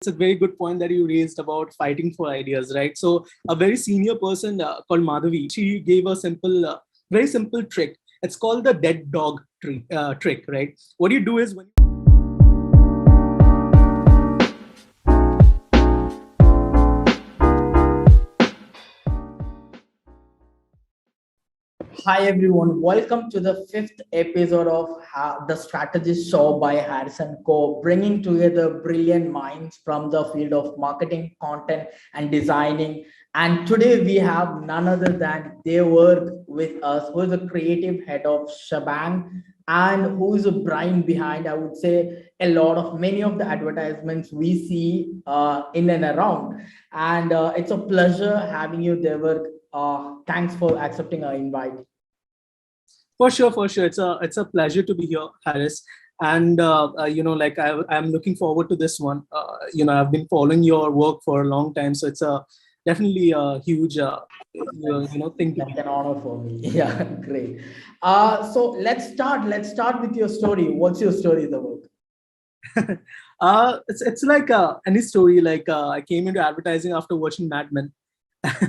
a very good point that you raised about fighting for ideas, right? So a very senior person called Madhavi, she gave a very simple trick. It's called the dead dog trick, right? What you do is when Hi everyone, welcome to the fifth episode of the Strategist show by Harrison Co, bringing together brilliant minds from the field of marketing, content, and designing. And today we have none other than Devargh with us, who is the creative head of Shabang and who is a brain behind, I would say, many of the advertisements we see in and around. And it's a pleasure having you, Devargh. Thanks for accepting our invite. For sure, it's a pleasure to be here, Harris. And like I'm looking forward to this one. I've been following your work for a long time, so it's a definitely a huge thing to That's an honor for me. Yeah, great. So let's start with your story. What's your story, the work? It's like any story. Like I came into advertising after watching Mad Men,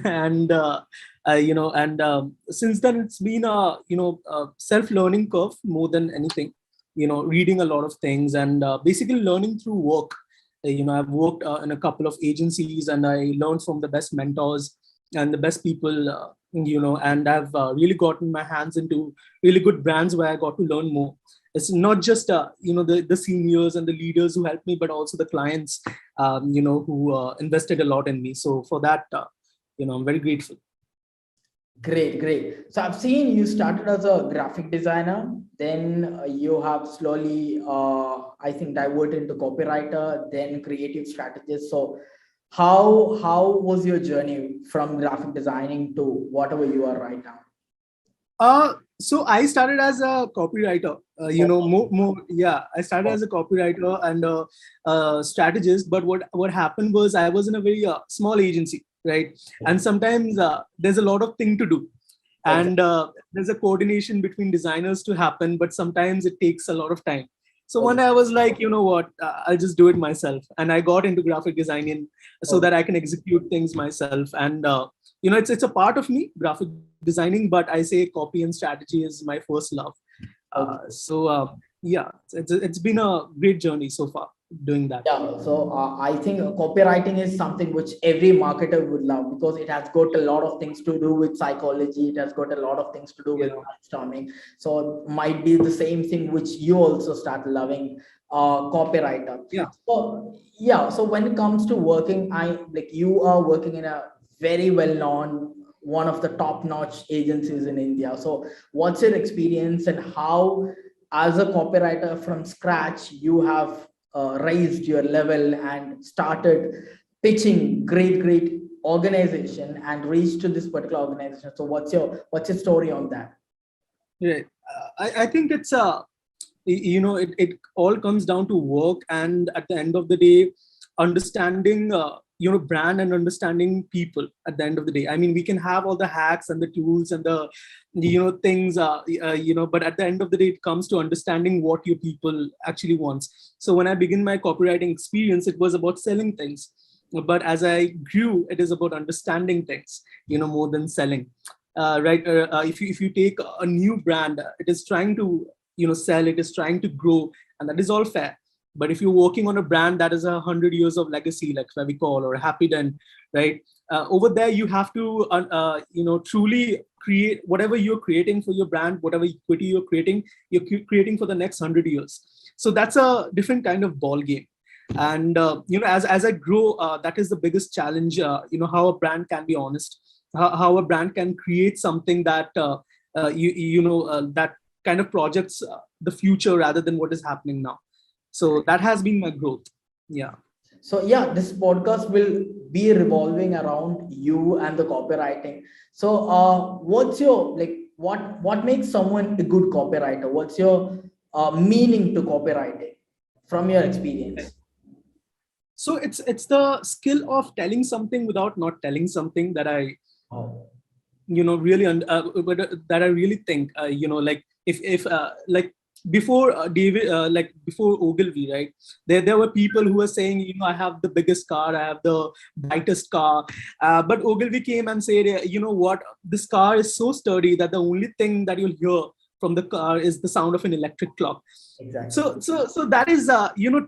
and since then it's been a self-learning curve more than anything. Reading a lot of things and basically learning through work. I've worked in a couple of agencies, and I learned from the best mentors and the best people. And I've really gotten my hands into really good brands where I got to learn more. It's not just the seniors and the leaders who helped me, but also the clients who invested a lot in me. So for that, I'm very grateful. Great, great. So I've seen you started as a graphic designer, then you have slowly, I think, diverted into copywriter, then creative strategist. So how was your journey from graphic designing to whatever you are right now? So I started as a copywriter. I started as a copywriter and a strategist. But what happened was I was in a very small agency, right? And sometimes there's a lot of thing to do, and there's a coordination between designers to happen. But sometimes it takes a lot of time. So one day I was like, you know what, I'll just do it myself. And I got into graphic designing so that I can execute things myself. And it's a part of me, graphic designing, but I say copy and strategy is my first love. It's been a great journey so far doing that. Yeah, so I think copywriting is something which every marketer would love because it has got a lot of things to do with psychology. It has got a lot of things to do with brainstorming. So might be the same thing which you also start loving, copywriter. Yeah. So yeah, so when it comes to working, you are working in a very well-known, one of the top-notch agencies in India. So what's your experience and how, as a copywriter from scratch, you have raised your level and started pitching great organization and reached to this particular organization? So what's your story on that? Right. I think it's it all comes down to work, and at the end of the day, understanding brand and understanding people. At the end of the day, I mean, we can have all the hacks and the tools and the things but at the end of the day, it comes to understanding what your people actually wants. So when I begin my copywriting experience, it was about selling things, but as I grew, it is about understanding things more than selling. Right. If you take a new brand, it is trying to sell, it is trying to grow, and that is all fair. But if you're working on a brand that is 100 years of legacy, like Fevicol or Happy Dent, right? Over there, you have to, truly create whatever you're creating for your brand, whatever equity you're creating for the next 100 years. So that's a different kind of ball game. And, as I grow, that is the biggest challenge, how a brand can be honest, how a brand can create something that, that kind of projects the future rather than what is happening now. So that has been my growth. Yeah. So yeah, this podcast will be revolving around you and the copywriting. So what's your what makes someone a good copywriter? What's your meaning to copywriting from your experience? So it's the skill of telling something without not telling something that I really that I really think like if like before David, before Ogilvy, right? There were people who were saying, I have the biggest car, I have the brightest car. But Ogilvy came and said, you know what? This car is so sturdy that the only thing that you'll hear from the car is the sound of an electric clock. Exactly. So that is,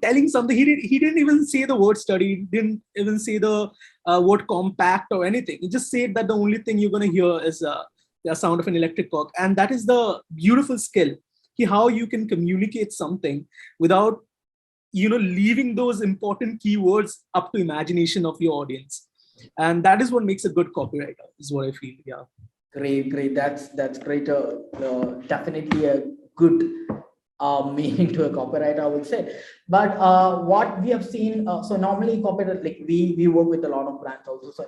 telling something. He didn't even say the word study. He didn't even say the word compact or anything. He just said that the only thing you're going to hear is the sound of an electric clock. And that is the beautiful skill, how you can communicate something without leaving those important keywords up to imagination of your audience. And that is what makes a good copywriter, is what I feel. Yeah. Great. That's great. Definitely a good meaning to a copywriter, I would say. But what we have seen, so normally copywriter, like we work with a lot of brands also. So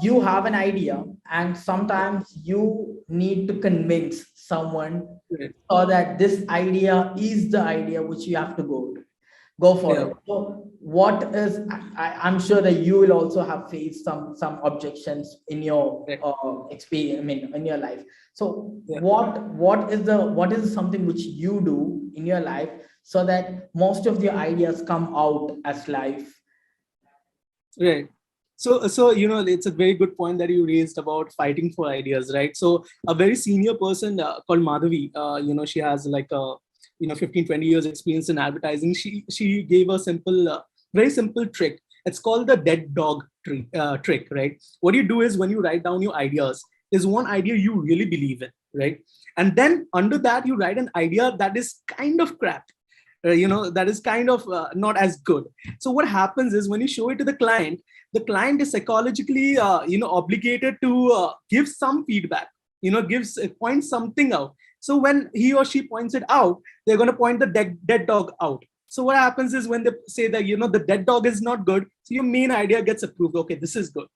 you have an idea, and sometimes you need to convince someone so that this idea is the idea which you have to go for Yeah. it. So what is, I'm sure that you will also have faced some objections in your Yeah. experience, I mean, in your life. So Yeah. what is something which you do in your life so that most of your ideas come out as life? Right. So it's a very good point that you raised about fighting for ideas, right? So a very senior person called Madhavi, she has like a 15-20 years experience in advertising. She gave a simple, very simple trick. It's called the dead dog trick, right? What you do is, when you write down your ideas, there's one idea you really believe in, right? And then under that, you write an idea that is kind of crap, that is kind of not as good. So what happens is, when you show it to the client is psychologically obligated to give some feedback, gives points something out. So when he or she points it out, they're going to point the dead dog out. So what happens is, when they say that the dead dog is not good, so your main idea gets approved. Okay, this is good.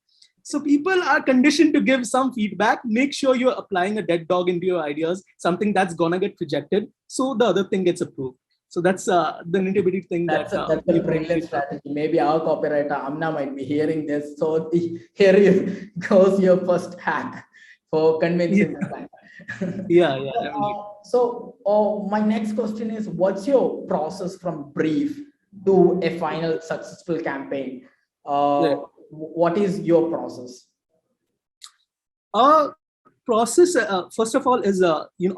So people are conditioned to give some feedback. Make sure you're applying a dead dog into your ideas, something that's gonna get rejected, so the other thing gets approved. So that's the nitty-bitty thing that That's a brilliant strategy. Maybe our copywriter Amna might be hearing this. So here you goes your first hack for convincing the client. Yeah. My next question is, what's your process from brief to a final successful campaign? Right. What is your process? Process, first of all, is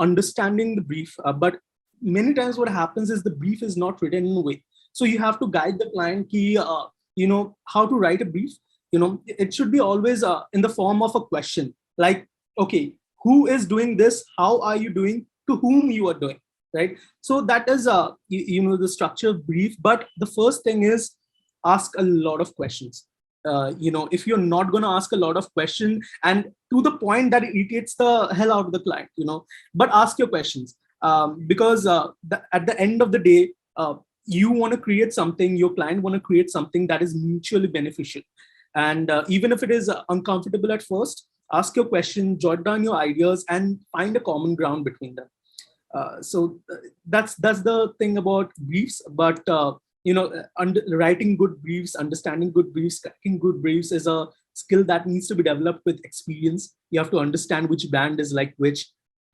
understanding the brief. But many times what happens is, the brief is not written in a way. So you have to guide the client key, how to write a brief. It should be always in the form of a question, like, okay, who is doing this? How are you doing? To whom you are doing, right? So that is the structure of brief. But the first thing is, ask a lot of questions. If you're not going to ask a lot of questions, and to the point that it irritates the hell out of the client, but ask your questions, because at the end of the day, you want to create something, your client want to create something that is mutually beneficial. And even if it is uncomfortable at first, ask your question, jot down your ideas, and find a common ground between them. That's the thing about briefs. But writing good briefs, understanding good briefs, cracking good briefs is a skill that needs to be developed with experience. You have to understand which brand is like which.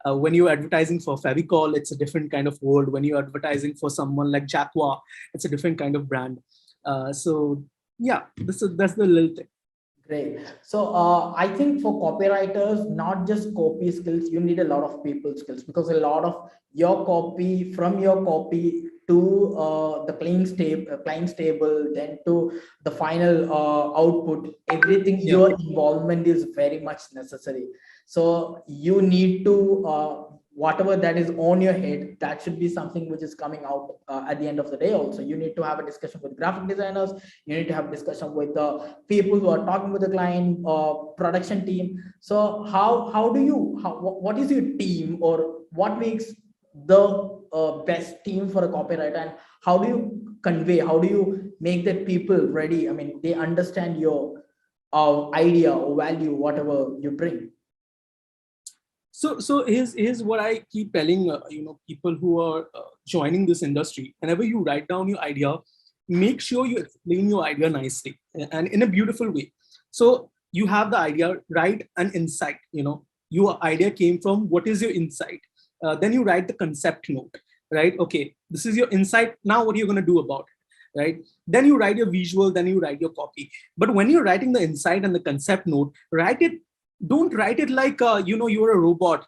When you're advertising for Fevicol, it's a different kind of world. When you're advertising for someone like Jacqua, it's a different kind of brand. So yeah, that's the little thing. Great. So I think for copywriters, not just copy skills, you need a lot of people skills, because a lot of your copy, from your copy to the client's table, then to the final output, everything, Yeah. your involvement is very much necessary. So you need to whatever that is on your head, that should be something which is coming out at the end of the day. Also, you need to have a discussion with graphic designers, you need to have discussion with the people who are talking with the client, production team. So how do you, what is your team, or what makes the best team for a copywriter, and how do you convey, how do you make that people ready, I mean, they understand your idea or value, whatever you bring? So here's what I keep telling people who are joining this industry. Whenever you write down your idea, make sure you explain your idea nicely and in a beautiful way. So you have the idea, write an insight. Your idea came from, what is your insight? then you write the concept note, right? Okay, this is your insight. Now what you're going to do about it, right? Then you write your visual, then you write your copy. But when you're writing the insight and the concept note, write it. Don't write it like you're a robot.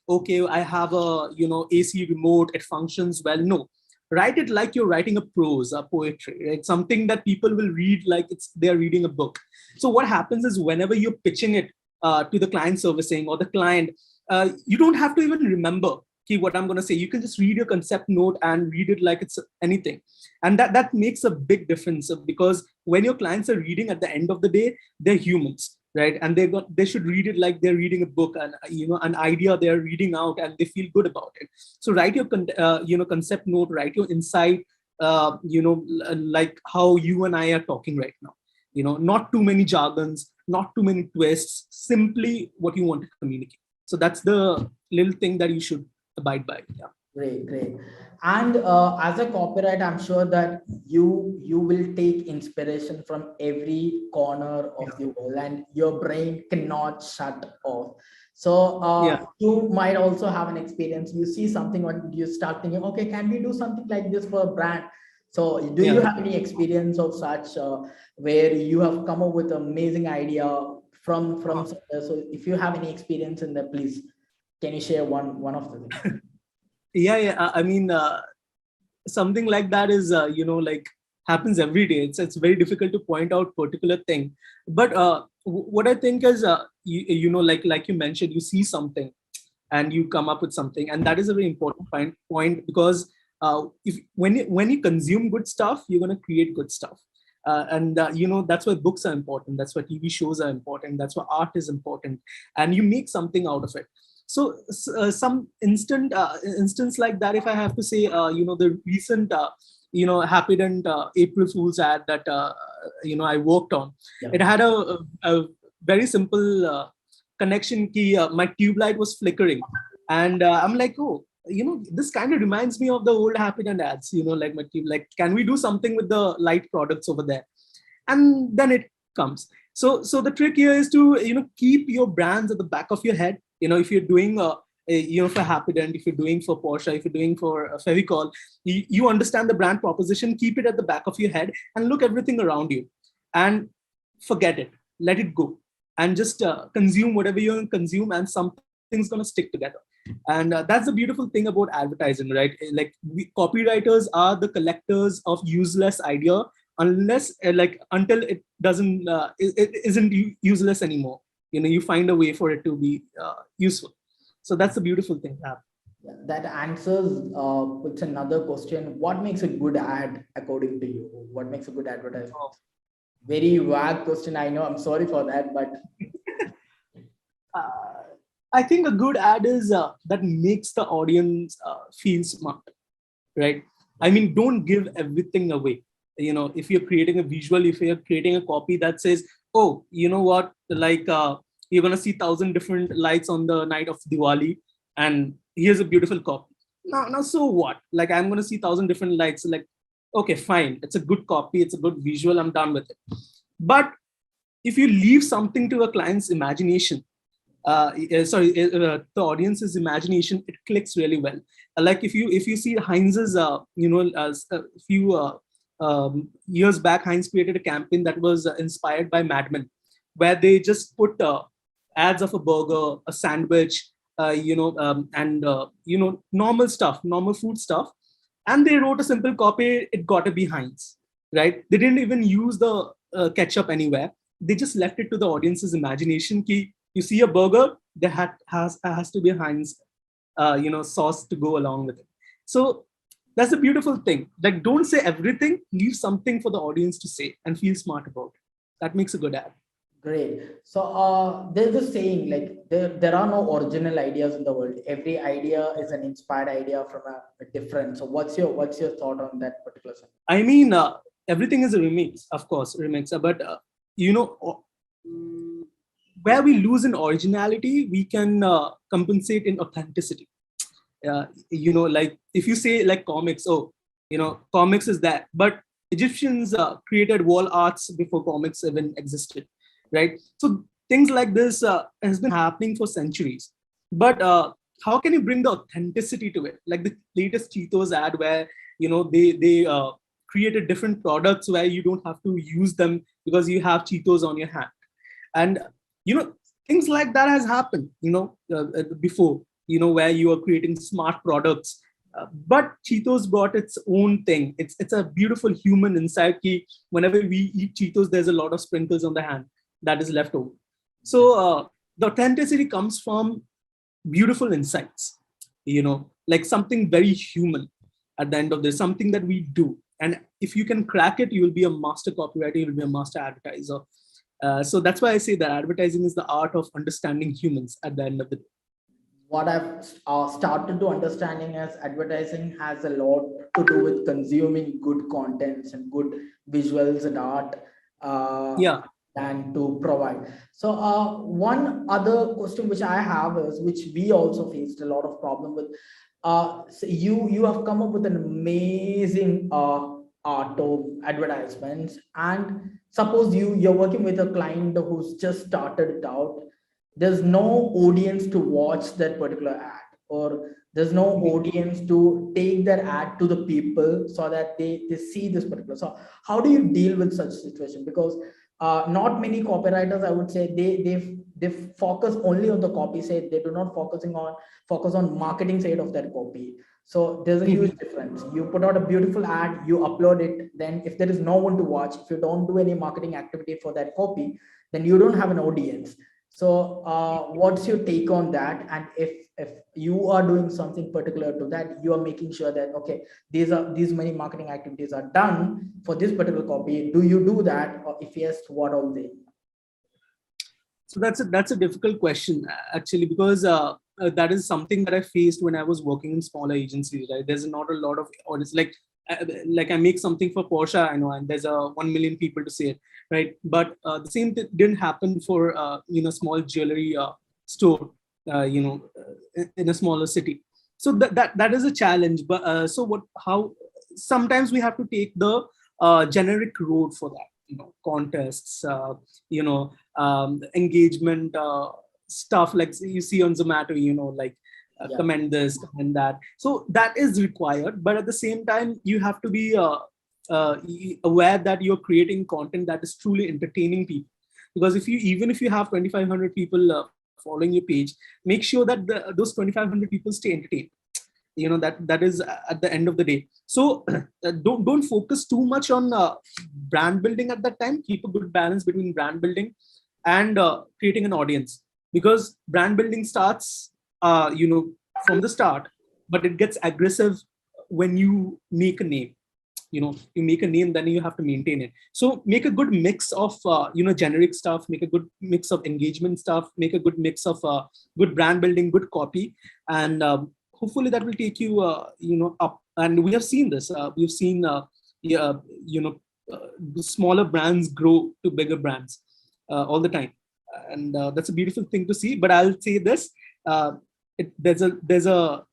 Okay, I have a AC remote. It functions well. No, write it like you're writing a prose, a poetry, right? Something that people will read like they're reading a book. So what happens is whenever you're pitching it to the client servicing or the client, you don't have to even remember what I'm going to say. You can just read your concept note and read it like it's anything. And that makes a big difference, because when your clients are reading, at the end of the day, they're humans, right? And they should read it like they're reading a book, and an idea they're reading out, and they feel good about it. So write your concept note, write your insight, like how you and I are talking right now. Not too many jargons, not too many twists, simply what you want to communicate. So that's the little thing that you should abide by. Yeah. Great, great. And as a copywriter, I'm sure that you will take inspiration from every corner of the world, and your brain cannot shut off. So you might also have an experience. You see something, and you start thinking, okay, can we do something like this for a brand? So do you have any experience of such where you have come up with an amazing idea from so if you have any experience in that, please can you share one of the things? Yeah. I mean, something like that is, like happens every day. It's very difficult to point out particular thing. But what I think is, like you mentioned, you see something and you come up with something. And that is a very important point, because when you consume good stuff, you're going to create good stuff. And that's why books are important. That's why TV shows are important. That's why art is important. And you make something out of it. So some instance like that, if I have to say, the recent, Happy Dent April Fool's ad that, I worked on, it had a very simple connection key. My tube light was flickering. And I'm like, oh, this kind of reminds me of the old Happy Dent ads, like my tube, like, can we do something with the light products over there? And then it comes. So the trick here is to, keep your brands at the back of your head. If you're doing for Happy Dent, if you're doing for Porsche, if you're doing for Fevicol, you understand the brand proposition, keep it at the back of your head and look everything around you and forget it, let it go, and just consume whatever you want to consume, and something's going to stick together. And that's the beautiful thing about advertising, right? Like, copywriters are the collectors of useless idea, until it doesn't it isn't useless anymore. You find a way for it to be useful. So that's the beautiful thing. That answers puts another question. What makes a good ad according to you? What makes a good advertisement? Very vague question, I know. I'm sorry for that, but I think a good ad is that makes the audience feel smart, right? I mean, don't give everything away. If you're creating a visual, if you're creating a copy that says, oh, you know what, like, you're going to see 1,000 different lights on the night of Diwali, and here's a beautiful copy. Now, so what? Like, I'm going to see 1,000 different lights. Like, okay, fine. It's a good copy. It's a good visual. I'm done with it. But if you leave something to a client's imagination, the audience's imagination, it clicks really well. Like, if you see Heinz's, a few years back, Heinz created a campaign that was inspired by Mad Men, where they just put ads of a burger, a sandwich, and normal stuff, normal food stuff, and they wrote a simple copy. It got to be Heinz, right? They didn't even use the ketchup anywhere. They just left it to the audience's imagination. You see a burger, there has to be a Heinz, sauce to go along with it. So that's a beautiful thing. Like, don't say everything. Leave something for the audience to say and feel smart about it. That makes a good ad. Great. So there's the saying, like, there are no original ideas in the world. Every idea is an inspired idea from a different. So what's your thought on that particular thing? I mean, everything is a remix, of course, but where we lose in originality, we can compensate in authenticity. Like, if you say, like, comics, comics is that, but Egyptians created wall arts before comics even existed, right? So things like this has been happening for centuries. But how can you bring the authenticity to it? Like the latest Cheetos ad where, they created different products where you don't have to use them because you have Cheetos on your hand. And, things like that has happened, before, where you are creating smart products. But Cheetos brought its own thing. It's a beautiful human inside. Whenever we eat Cheetos, there's a lot of sprinkles on the hand that is left over. So the authenticity comes from beautiful insights, like something very human at the end of this, something that we do. And if you can crack it, you will be a master copywriter, you will be a master advertiser. So that's why I say that advertising is the art of understanding humans at the end of the day. What I've started to understanding as advertising has a lot to do with consuming good contents and good visuals and art, Yeah. than to provide. So one other question which I have is, which we also faced a lot of problem with. So you have come up with an amazing art of advertisements, and suppose you're working with a client who's just started it out. There's no audience to watch that particular ad, or there's no audience to take that ad to the people so that they see this particular. So how do you deal with such situation? Because not many copywriters, I would say, they focus only on the copy side. They do not focus on marketing side of that copy. So there's a huge difference. You put out a beautiful ad, you upload it, then if there is no one to watch, if you don't do any marketing activity for that copy, then you don't have an audience. So what's your take on that? And if you are doing something particular to that, you are making sure that, okay, these many marketing activities are done for this particular copy. Do you do that? Or if yes, what all they? So that's a difficult question, actually, because that is something that I faced when I was working in smaller agencies. Right, there's not a lot of audience. Like I make something for Porsche, I know, and there's 1 million people to see it, right? But the same thing didn't happen for small jewelry store, in a smaller city. So that is a challenge. But so what? How sometimes we have to take the generic road for that. Contests, engagement stuff like you see on Zomato, like Yeah. comment this, comment that. So that is required, but at the same time, you have to be aware that you're creating content that is truly entertaining people. Because even if you have 2,500 people following your page, make sure that those 2,500 people stay entertained. That is at the end of the day. So don't focus too much on brand building at that time. Keep a good balance between brand building and creating an audience, because brand building starts from the start, but it gets aggressive when you make a name. You make a name, then you have to maintain it. So make a good mix of generic stuff, make a good mix of engagement stuff, make a good mix of good brand building, good copy, and hopefully that will take you up. And we have seen this. We've seen yeah, smaller brands grow to bigger brands all the time, and that's a beautiful thing to see. But I'll say this: there's a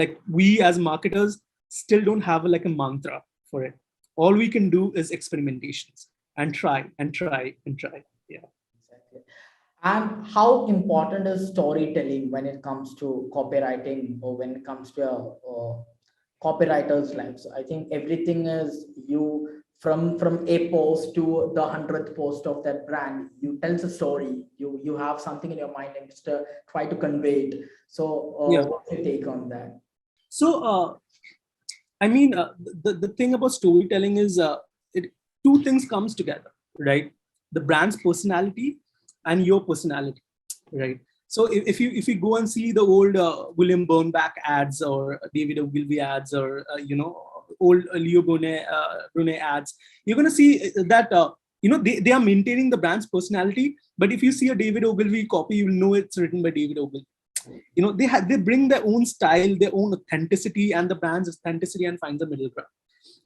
like, we as marketers still don't have like a mantra for it. All we can do is experimentations and try and try and try. Yeah. Exactly. And how important is storytelling when it comes to copywriting, or when it comes to copywriters' lives? I think everything is you, from a post to the 100th post of that brand. You tells a story. You have something in your mind and just try to convey it. So Yeah. what's your take on that? So I mean, the thing about storytelling is two things comes together, right? The brand's personality and your personality, right? So if you go and see the old William Burnback ads, or David Ogilvy ads, or old Leo Brunet ads, you're gonna see that they are maintaining the brand's personality. But if you see a David Ogilvy copy, you'll know it's written by David Ogilvy. They bring their own style, their own authenticity, and the brand's authenticity, and find the middle ground.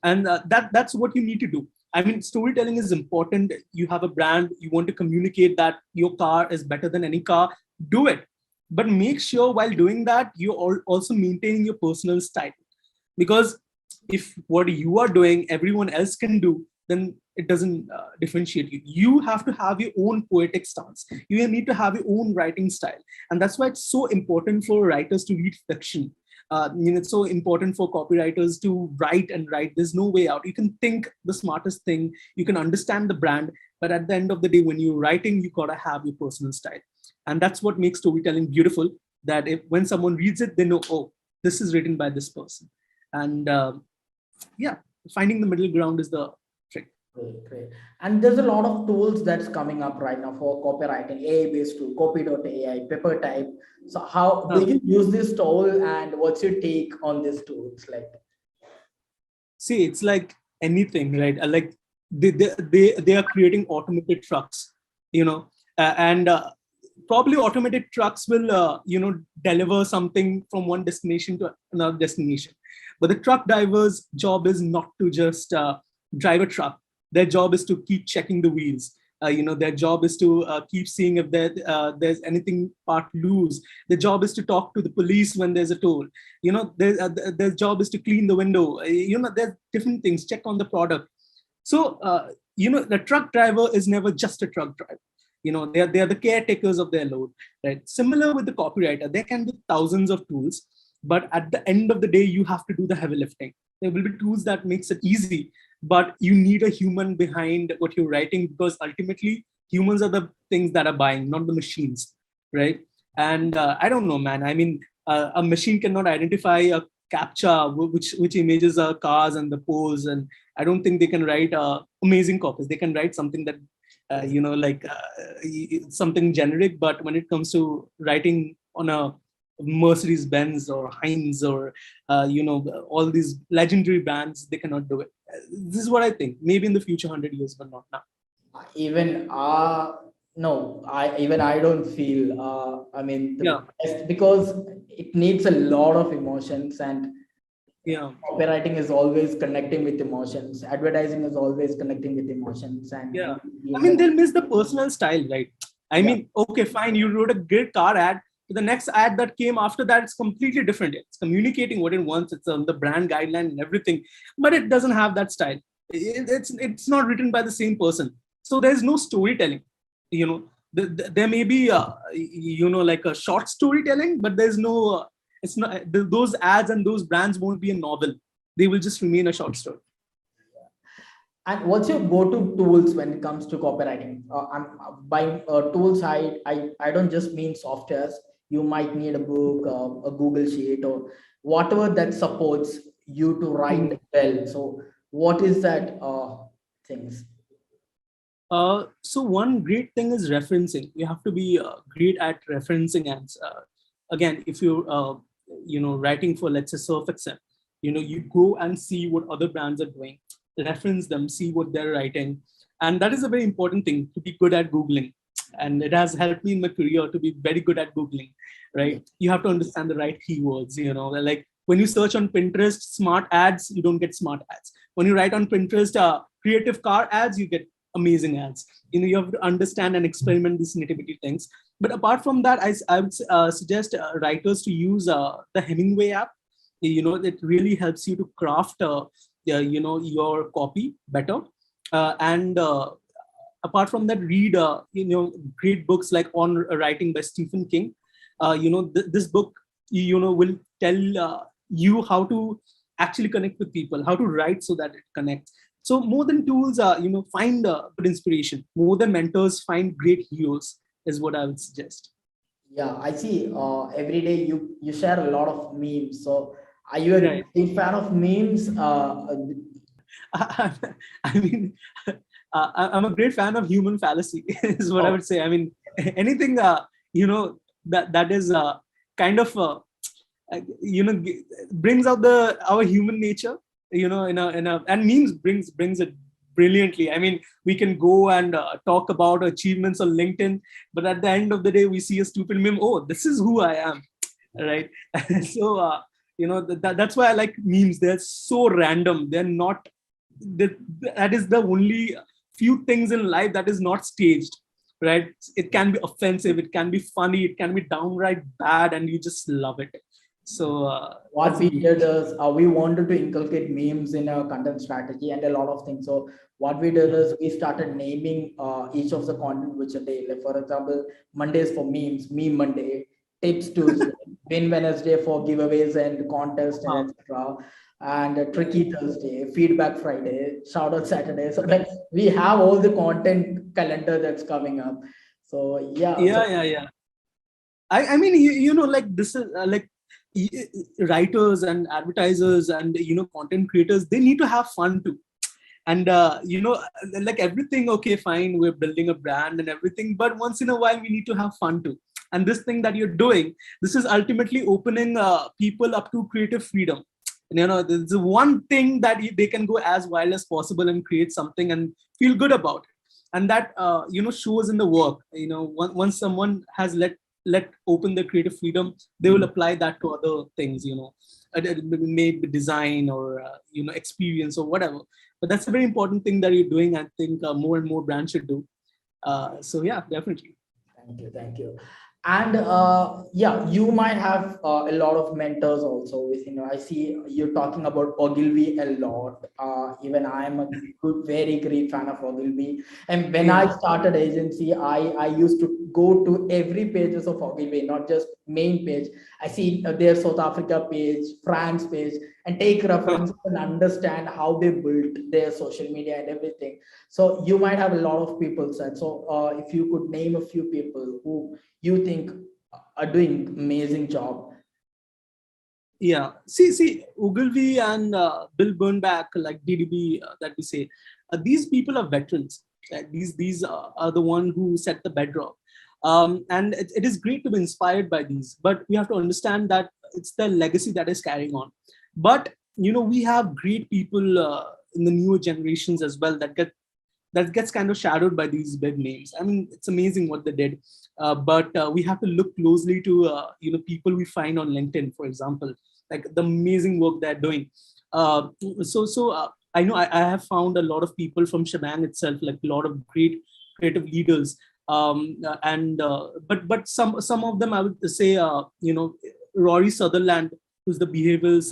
And that's what you need to do. I mean, storytelling is important. You have a brand, you want to communicate that your car is better than any car, do it. But make sure while doing that, you're also maintaining your personal style. Because if what you are doing everyone else can do, then it doesn't differentiate you. You have to have your own poetic stance. You need to have your own writing style. And that's why it's so important for writers to read fiction. It's so important for copywriters to write and write. There's no way out. You can think the smartest thing, you can understand the brand, but at the end of the day, when you're writing, you gotta have your personal style. And that's what makes storytelling beautiful. That if when someone reads it, they know, oh, this is written by this person. And yeah, finding the middle ground is the trick. Great, great. And there's a lot of tools that's coming up right now for copywriting, AI-based tool, copy.ai, paper type. So how do you use this tool, and what's your take on this tool? It's like, see, it's like anything, right? Like they are creating automated trucks, and probably automated trucks will deliver something from one destination to another destination. But the truck driver's job is not to just drive a truck. Their job is to keep checking the wheels. Their job is to keep seeing if there's anything part loose. Their job is to talk to the police when there's a toll. Their job is to clean the window. There's different things. Check on the product. So the truck driver is never just a truck driver. They are the caretakers of their load, right? Similar with the copywriter, there can be thousands of tools, but at the end of the day, you have to do the heavy lifting. There will be tools that makes it easy, but you need a human behind what you're writing, because ultimately humans are the things that are buying, not the machines, right? And I don't know, man. I mean, a machine cannot identify a captcha which images are cars and the pose, and I don't think they can write amazing copies. They can write something that something generic, but when it comes to writing on a Mercedes Benz or Heinz or all these legendary brands, they cannot do it. This is what I think. Maybe in the future, 100 years, but not now. even no, I don't feel I mean the Yeah. best, because it needs a lot of emotions, and Yeah. copywriting is always connecting with emotions. Advertising is always connecting with emotions, and Yeah. I mean, they'll miss the personal style, right? I mean, okay, fine. You wrote a great car ad. The next ad that came after that, it's completely different. It's communicating what it wants. It's on the brand guideline and everything, but it doesn't have that style. It's not written by the same person. So there's no storytelling. There may be like a short storytelling, but there's no. It's not those ads and those brands won't be a novel. They will just remain a short story. And what's your go-to tools when it comes to copywriting? I'm buying tools. I don't just mean softwares. You might need a book, a Google Sheet, or whatever that supports you to write well. So, what is that things? So one great thing is referencing. You have to be great at referencing ads. Again, if you're writing for, let's say, Surf Excel, you go and see what other brands are doing, reference them, see what they're writing, and that is a very important thing, to be good at Googling. And it has helped me in my career to be very good at Googling, right? You have to understand the right keywords. Like when you search on Pinterest smart ads, you don't get smart ads. When you write on Pinterest creative car ads, you get amazing ads. You have to understand and experiment these nitty-gritty things. But apart from that, I would suggest writers to use the Hemingway app. It really helps you to craft your copy better. And apart from that, read great books like On Writing by Stephen King. This book will tell you how to actually connect with people, how to write so that it connects. So more than tools, find good inspiration. More than mentors, find great heroes is what I would suggest. Yeah, I see. Every day you share a lot of memes. So, are you a Right. big fan of memes? I mean, I'm a great fan of human fallacy, is what I would say. I mean, anything that is kind of brings out our human nature. And memes brings it brilliantly. I mean, we can go and talk about achievements on LinkedIn, but at the end of the day, we see a stupid meme. Oh, this is who I am, right? So that's why I like memes. They're so random. They're not. That is the only few things in life that is not staged, right? It can be offensive, it can be funny, it can be downright bad, and you just love it. So what we did is we wanted to inculcate memes in our content strategy and a lot of things. So what we did is we started naming each of the content which a day. Like for example, Mondays for memes, meme Monday, tips Tuesday, win Wednesday for giveaways and contests and etc. And tricky Thursday, feedback Friday, shout out Saturday. So like we have all the content calendar that's coming up. So yeah, so Yeah. I mean, like this is writers and advertisers and, content creators, they need to have fun too. And, like everything, okay, fine, we're building a brand and everything, but once in a while, we need to have fun too. And this thing that you're doing, this is ultimately opening people up to creative freedom. And, there's one thing that they can go as wild as possible and create something and feel good about it. And that, shows in the work. Once someone has let open the creative freedom, they will apply that to other things, maybe design or, experience or whatever. But that's a very important thing that you're doing. I think more and more brands should do. So yeah, definitely. thank you. And yeah, you might have a lot of mentors also within. I see you're talking about Ogilvy a lot. Even I am a very great fan of Ogilvy. And when I started agency, I used to go to every pages of Ogilvy, not just main page. I see their South Africa page, France page, and take reference and understand how they built their social media and everything. So you might have a lot of people said. So if you could name a few people who you think are doing amazing job. Yeah, see, Ogilvy and Bill Burnback, like DDB, that we say, these people are veterans. These are the one who set the bedrock. And it is great to be inspired by these, but we have to understand that it's the legacy that is carrying on. But we have great people in the newer generations as well that gets kind of shadowed by these big names. I mean, it's amazing what they did, but we have to look closely to people we find on LinkedIn, for example, like the amazing work they're doing. I know I have found a lot of people from Shebang itself, like a lot of great creative leaders. But some of them I would say, Rory Sutherland, who's the behavioral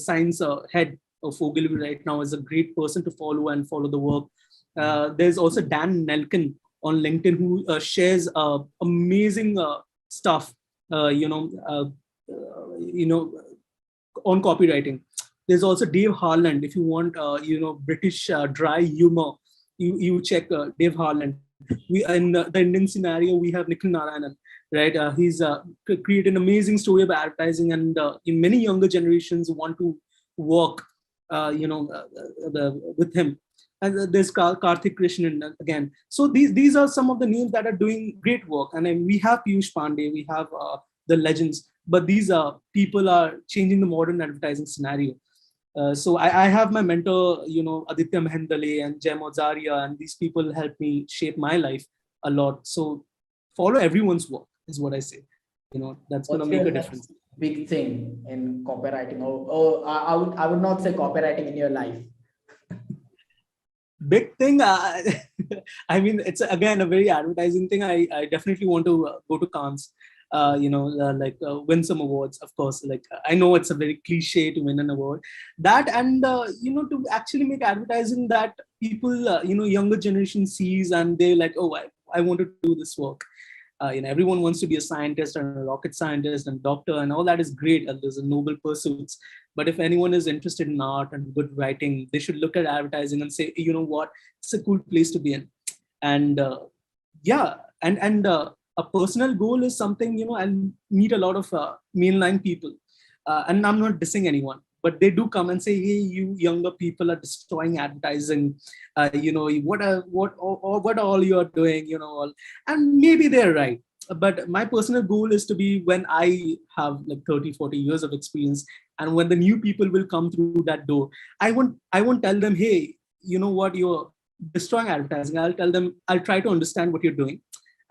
science head of Ogilvy right now, is a great person to follow and follow the work. There's also Dan Nelken on LinkedIn who shares amazing stuff, on copywriting. There's also Dave Harland. If you want, British dry humor, you check Dave Harland. We in the Indian scenario, we have Nikhil Narayanan, right? He's created an amazing story about advertising, and in many younger generations want to work, with him. And there's Karthik Krishnan again. So these are some of the names that are doing great work. And then we have Piyush Pandey, we have the legends, but these people are changing the modern advertising scenario. So I have my mentor, Aditya Mehendale and Jem Ozaria, and these people help me shape my life a lot. So follow everyone's work is what I say. That's going to make a difference. Big thing in copywriting, or I would not say copywriting in your life. Big thing. I mean, it's again a very advertising thing. I definitely want to go to Cannes. Win some awards, of course. Like, I know it's a very cliche to win an award, that, and to actually make advertising that people, younger generation sees, and they're like, oh, I want to do this work. Everyone wants to be a scientist and a rocket scientist and doctor, and all that is great. There's a noble pursuits. But if anyone is interested in art and good writing, they should look at advertising and say, you know what, it's a cool place to be in. And a personal goal is something, I meet a lot of mainline people, and I'm not dissing anyone, but they do come and say, hey, you younger people are destroying advertising. What all you are doing, and maybe they're right. But my personal goal is to be, when I have like 30, 40 years of experience, and when the new people will come through that door, I won't tell them, hey, you know what, you're destroying advertising. I'll tell them, I'll try to understand what you're doing.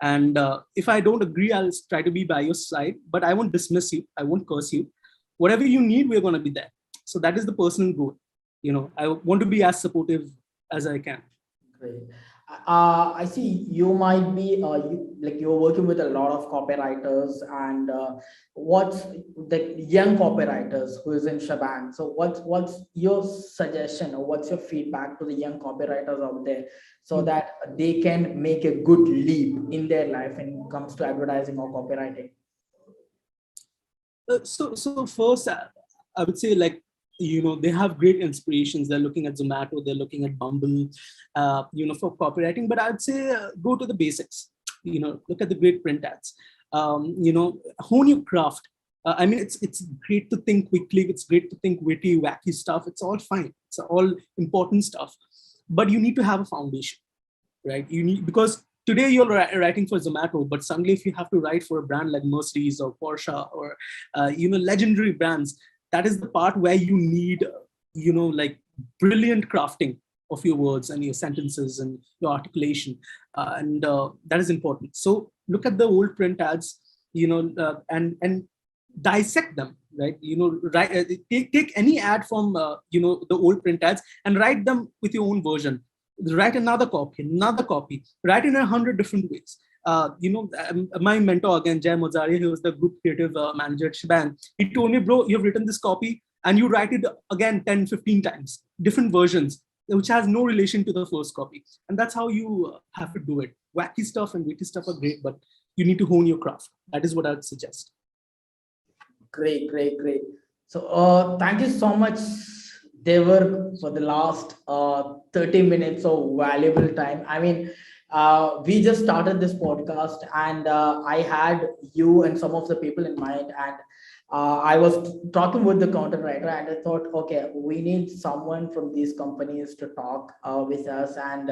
And if I don't agree, I'll try to be by your side, but I won't dismiss you. I won't curse you. Whatever you need, we're going to be there. So that is the personal goal. I want to be as supportive as I can. Great. I see you might be you're working with a lot of copywriters, and what's the young copywriters who is in Shaban. So what's your suggestion, or what's your feedback to the young copywriters out there, so Mm. that they can make a good leap in their life when it comes to advertising or copywriting? So first, I would say, like, they have great inspirations. They're looking at Zomato, they're looking at Bumble, for copywriting. But I'd say go to the basics. Look at the great print ads. Hone your craft. I mean, it's great to think quickly. It's great to think witty, wacky stuff. It's all fine. It's all important stuff. But you need to have a foundation, right? You need, because today you're writing for Zomato, but suddenly if you have to write for a brand like Mercedes or Porsche or legendary brands, that is the part where you need like brilliant crafting of your words and your sentences and your articulation, and that is important. So look at the old print ads, and dissect them, right? Take any ad from the old print ads and write them with your own version. Write another copy, write in 100 different ways. My mentor again, Jay Mozari, he was the group creative manager at Shebang. He told me, bro, you've written this copy and you write it again 10, 15 times, different versions, which has no relation to the first copy. And that's how you have to do it. Wacky stuff and witty stuff are great, but you need to hone your craft. That is what I would suggest. Great, great, great. So, thank you so much, Devargh, for the last 30 minutes of valuable time. I mean, we just started this podcast, and I had you and some of the people in mind, and I was talking with the content writer, and I thought, okay, we need someone from these companies to talk with us, and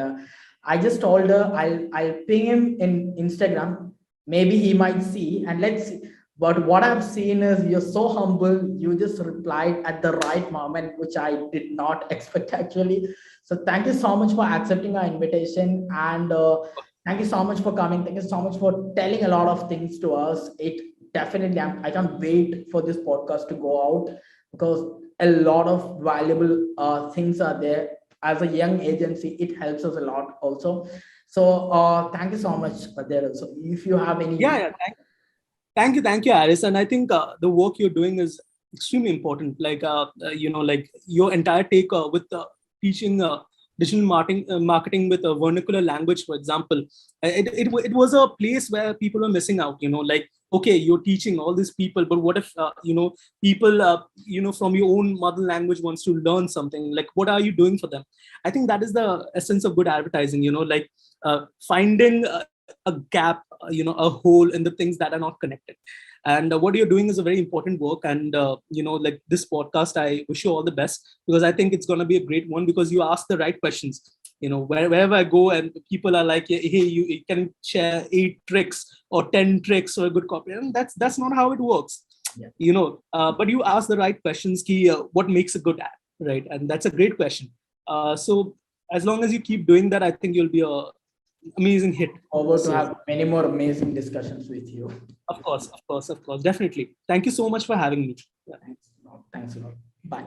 I just told her I'll ping him in Instagram. Maybe he might see, and let's see. But what I've seen is you're so humble. You just replied at the right moment, which I did not expect actually. So thank you so much for accepting our invitation, and thank you so much for coming. Thank you so much for telling a lot of things to us. It definitely, I can't wait for this podcast to go out, because a lot of valuable things are there. As a young agency, it helps us a lot also. So thank you so much for there also. If you have any. Yeah. Thank you, Aris. And I think the work you're doing is extremely important. Like your entire take with teaching digital marketing with a vernacular language, for example. It was a place where people were missing out. Like, okay, you're teaching all these people, but what if people from your own mother language wants to learn something? Like, what are you doing for them? I think that is the essence of good advertising. Like finding a gap, a hole in the things that are not connected. And what you're doing is a very important work. And like this podcast, I wish you all the best, because I think it's going to be a great one, because you ask the right questions. Wherever I go and people are like, hey, you can share 8 tricks or 10 tricks or a good copy, and that's not how it works. Yeah. But you ask the right questions, key, what makes a good ad, right? And that's a great question. So as long as you keep doing that, I think you'll be a amazing hit. Over to So have many more amazing discussions with you. of course, definitely. Thank you so much for having me. Yeah. Thanks a lot. Thanks a lot. Bye.